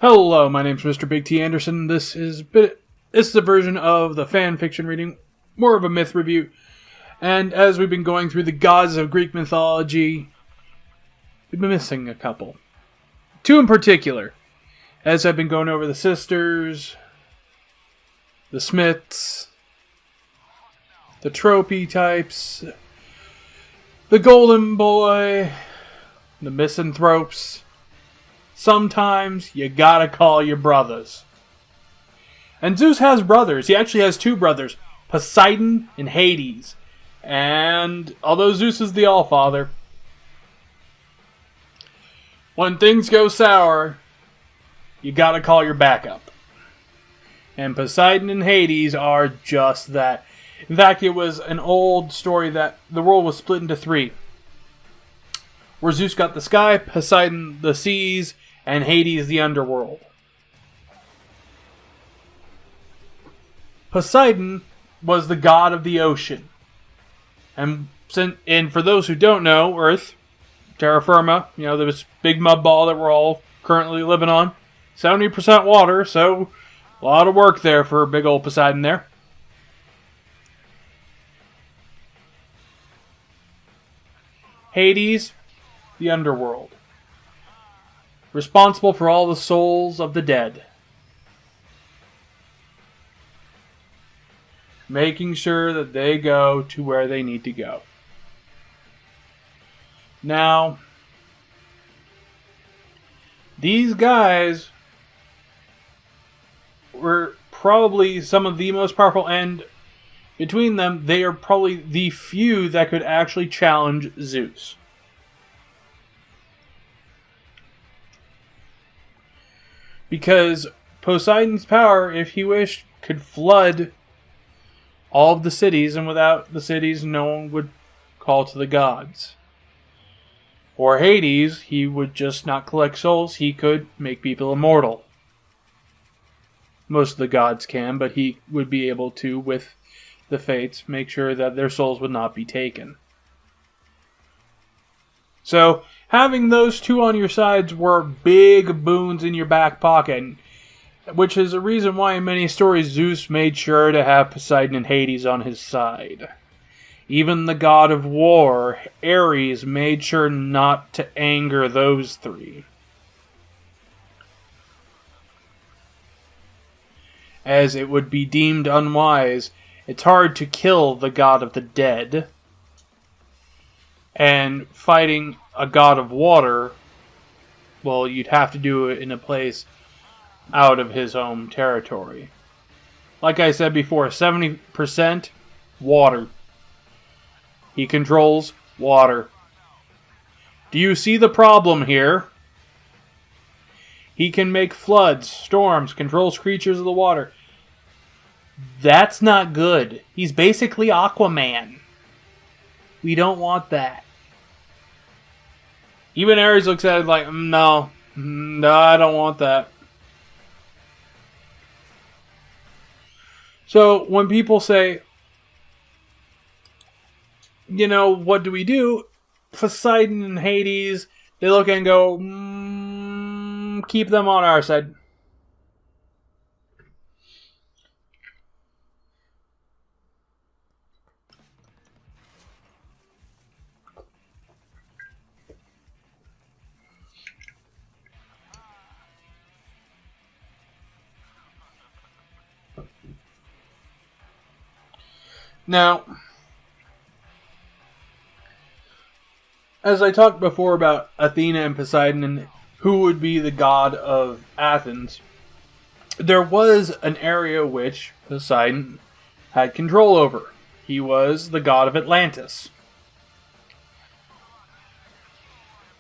Hello, my name's Mr. Big T. Anderson. This is a version of the fan fiction reading, more of a myth review. And as we've been going through the gods of Greek mythology, we've been missing a couple. Two in particular. As I've been going over the sisters, the Smiths, the tropey types, the golden boy, the misanthropes. Sometimes you gotta call your brothers. And Zeus has brothers. He actually has two brothers, Poseidon and Hades. And although Zeus is the Allfather, when things go sour, you gotta call your backup. And Poseidon and Hades are just that. In fact, it was an old story that the world was split into three. Where Zeus got the sky, Poseidon the seas, and Hades the underworld. Poseidon was the god of the ocean. And for those who don't know, Earth, terra firma, this big mud ball that we're all currently living on, 70% water, so a lot of work there for big old Poseidon there. Hades, the underworld. Responsible for all the souls of the dead. Making sure that they go to where they need to go. Now, these guys were probably some of the most powerful, and between them, they are probably the few that could actually challenge Zeus. Because Poseidon's power, if he wished, could flood all of the cities, and without the cities, no one would call to the gods. Or Hades, he would just not collect souls, he could make people immortal. Most of the gods can, but he would be able to, with the fates, make sure that their souls would not be taken. So, having those two on your sides were big boons in your back pocket, which is a reason why in many stories Zeus made sure to have Poseidon and Hades on his side. Even the god of war, Ares, made sure not to anger those three, as it would be deemed unwise. It's hard to kill the god of the dead, and fighting a god of water, well, you'd have to do it in a place out of his home territory. Like I said before, 70% water. He controls water. Do you see the problem here? He can make floods, storms, controls creatures of the water. That's not good. He's basically Aquaman. We don't want that. Even Ares looks at it like, no, I don't want that. So when people say, what do we do? Poseidon and Hades, they look and go, keep them on our side. Now, as I talked before about Athena and Poseidon and who would be the god of Athens, there was an area which Poseidon had control over. He was the god of Atlantis.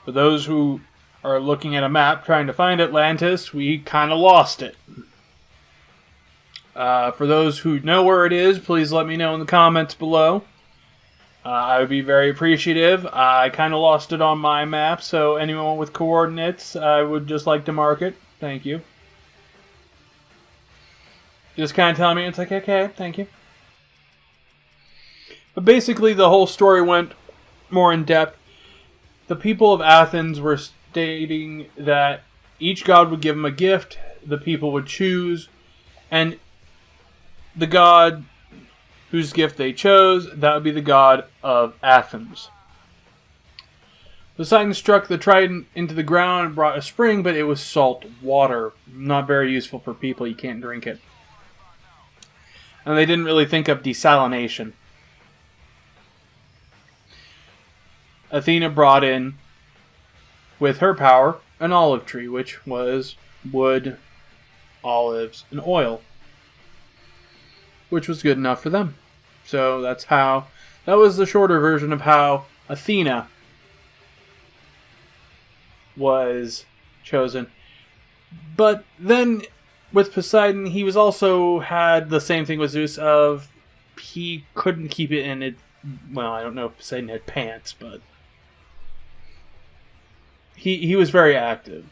For those who are looking at a map trying to find Atlantis, we kind of lost it. For those who know where it is, please let me know in the comments below. I would be very appreciative. I kind of lost it on my map, so anyone with coordinates, I would just like to mark it. Thank you. Just kind of tell me, it's like, okay, thank you. But basically, the whole story went more in depth. The people of Athens were stating that each god would give them a gift. The people would choose, and the god whose gift they chose, that would be the god of Athens. Poseidon struck the trident into the ground and brought a spring, but it was salt water. Not very useful for people. You can't drink it. And they didn't really think of desalination. Athena brought in, with her power, an olive tree, which was wood, olives, and oil, which was good enough for them. So that was the shorter version of how Athena was chosen. But then with Poseidon, he was also had the same thing with Zeus of he couldn't keep it in it. Well, I don't know if Poseidon had pants, but he was very active.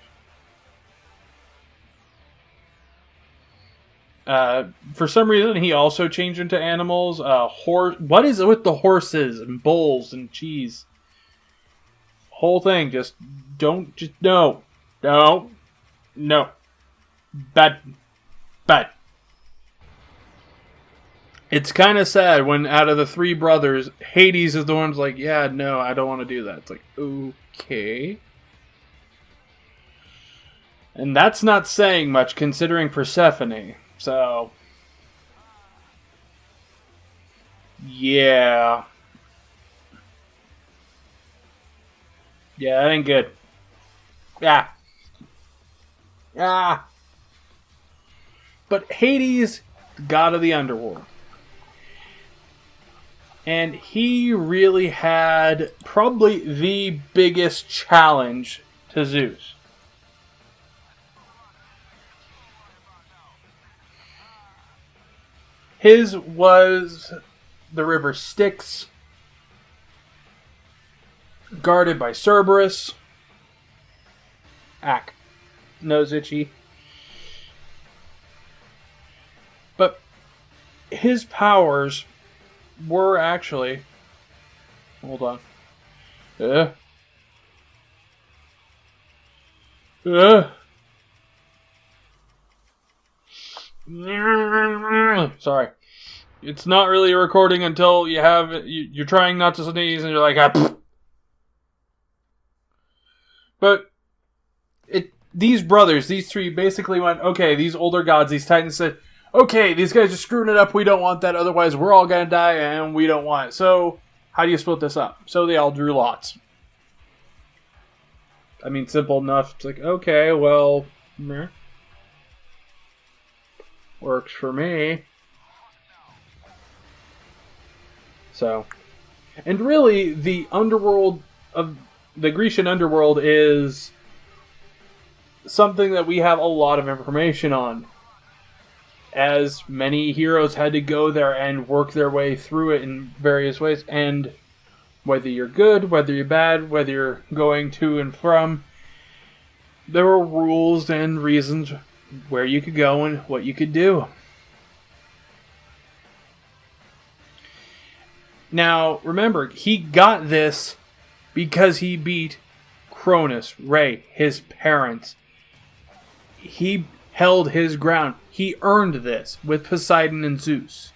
For some reason, he also changed into animals. What is it with the horses and bulls and cheese? Whole thing, no. Bad. It's kind of sad when out of the three brothers, Hades is the one who's like, yeah, no, I don't want to do that. It's like, okay. And that's not saying much considering Persephone. So, yeah. Yeah, that ain't good. Yeah. But Hades, the god of the underworld. And he really had probably the biggest challenge to Zeus. His was the river Styx, guarded by Cerberus. Nose itchy. But his powers were actually... Hold on. Sorry. It's not really a recording until you're trying not to sneeze and you're like, But these brothers, these three, basically went, okay, these older gods, these titans said, okay, these guys are screwing it up, we don't want that, otherwise we're all gonna die and we don't want it. So, how do you split this up? So they all drew lots. I mean, simple enough. It's like, okay, well, meh. Works for me. So, and really, the underworld of the Grecian underworld is something that we have a lot of information on, as many heroes had to go there and work their way through it in various ways, and whether you're good, whether you're bad, whether you're going to and from, there were rules and reasons where you could go and what you could do. Now, remember, he got this because he beat Cronus, Rhea, his parents. He held his ground. He earned this with Poseidon and Zeus.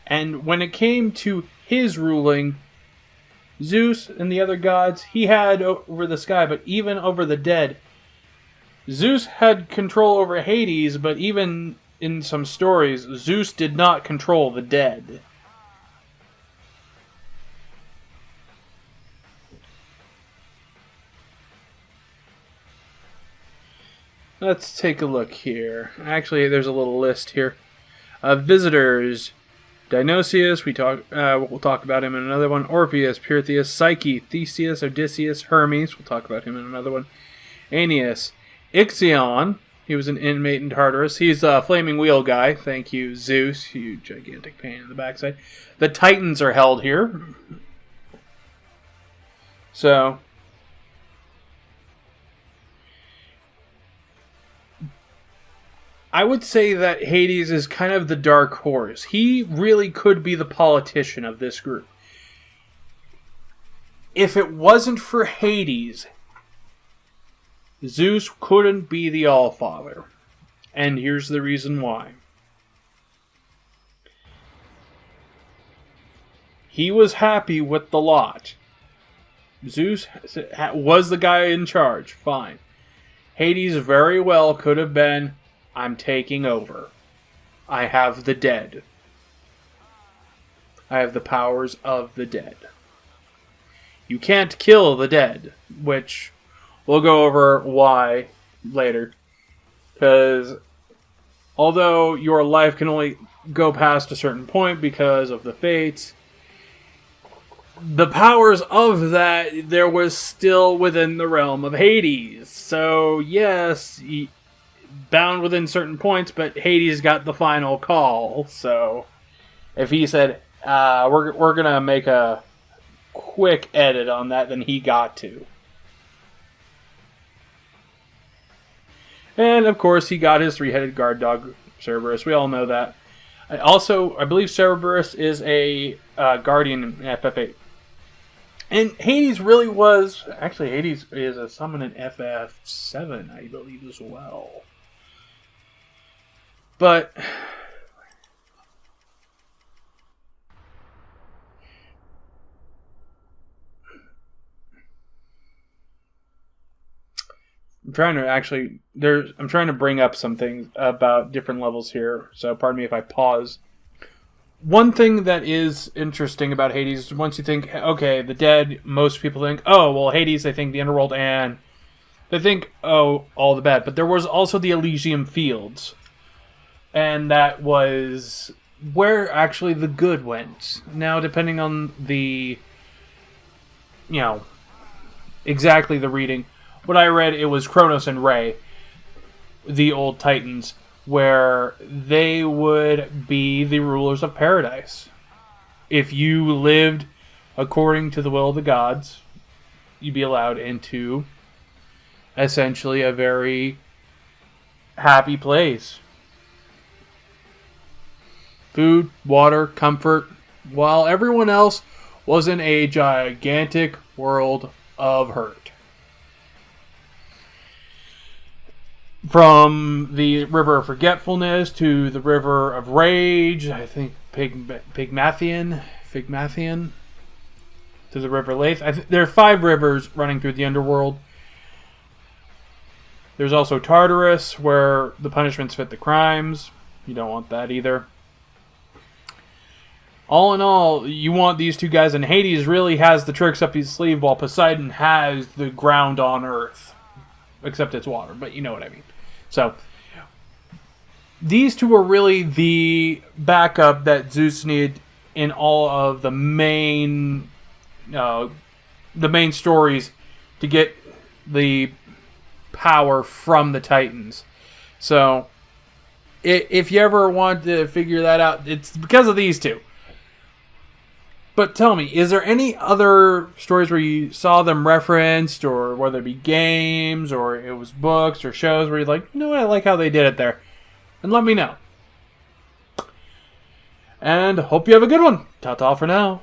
And when it came to his ruling, Zeus and the other gods, he had over the sky, but even over the dead. Zeus had control over Hades, but even in some stories, Zeus did not control the dead. Let's take a look here. Actually, there's a little list here. Visitors. Dionysius, we'll talk about him in another one. Orpheus, Pirithous, Psyche, Theseus, Odysseus, Hermes, we'll talk about him in another one. Aeneas, Ixion, he was an inmate in Tartarus. He's a flaming wheel guy. Thank you, Zeus, you gigantic pain in the backside. The Titans are held here. So, I would say that Hades is kind of the dark horse. He really could be the politician of this group. if it wasn't for Hades, Zeus couldn't be the Allfather. And here's the reason why. He was happy with the lot. Zeus was the guy in charge. Fine. Hades very well could have been, I'm taking over. I have the dead. I have the powers of the dead. You can't kill the dead, which we'll go over why later. Because although your life can only go past a certain point because of the fates, the powers of that, there was still within the realm of Hades. So, yes, bound within certain points, but Hades got the final call. So, if he said, we're going to make a quick edit on that, then he got to. And, of course, he got his three-headed guard dog, Cerberus. We all know that. Also, I believe Cerberus is a guardian in FF8. And Hades really was... Actually, Hades is a summon in FF7, I believe, as well. But... I'm trying to bring up some things about different levels here, so pardon me if I pause. One thing that is interesting about Hades, once you think, okay, the dead, most people think, oh, well, Hades, they think the underworld, and they think, oh, all the bad. But there was also the Elysium Fields, and that was where actually the good went. Now, depending on the, exactly the reading, what I read, it was Kronos and Rhea, the old Titans, where they would be the rulers of paradise. If you lived according to the will of the gods, you'd be allowed into essentially a very happy place. Food, water, comfort, while everyone else was in a gigantic world of hurt. From the River of Forgetfulness to the River of Rage, I think Figmathian, to the River Lathe. There are 5 rivers running through the underworld. There's also Tartarus, where the punishments fit the crimes. You don't want that either. All in all, you want these two guys, and Hades really has the tricks up his sleeve, while Poseidon has the ground on Earth. Except it's water, but you know what I mean. So, these two are really the backup that Zeus needed in all of the main stories to get the power from the Titans. So, if you ever want to figure that out, it's because of these two. But tell me, is there any other stories where you saw them referenced, or whether it be games, or it was books, or shows, where you're like, I like how they did it there? And let me know. And hope you have a good one. Ta-ta for now.